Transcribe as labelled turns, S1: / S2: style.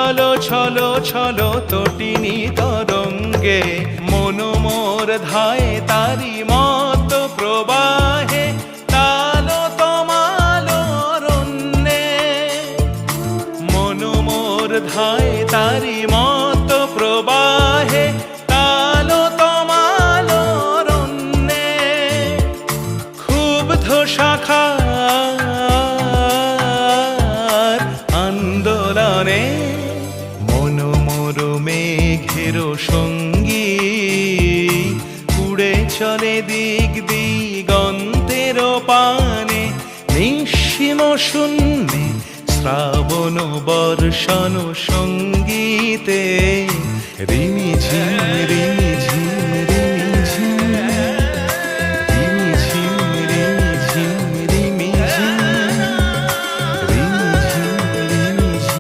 S1: ছলো ছলো ছলো তটিনী তরঙ্গে, মন মোর ধায়ে তারি মত প্রবাহে, তালো তমালো অরণ্যে। মন মোর ধায়ে তারি মত প্রবাহে, তালো তমালো অরণ্যে। ক্ষুব্ধ শাখার আন্দোলনে, মন মোর মেঘের সঙ্গী, উড়ে চলে দিক দিগন্তের পানে। নিঃসীম শূন্যে শ্রাবণ বর্ষণ সঙ্গীতে, রিমি ঝিম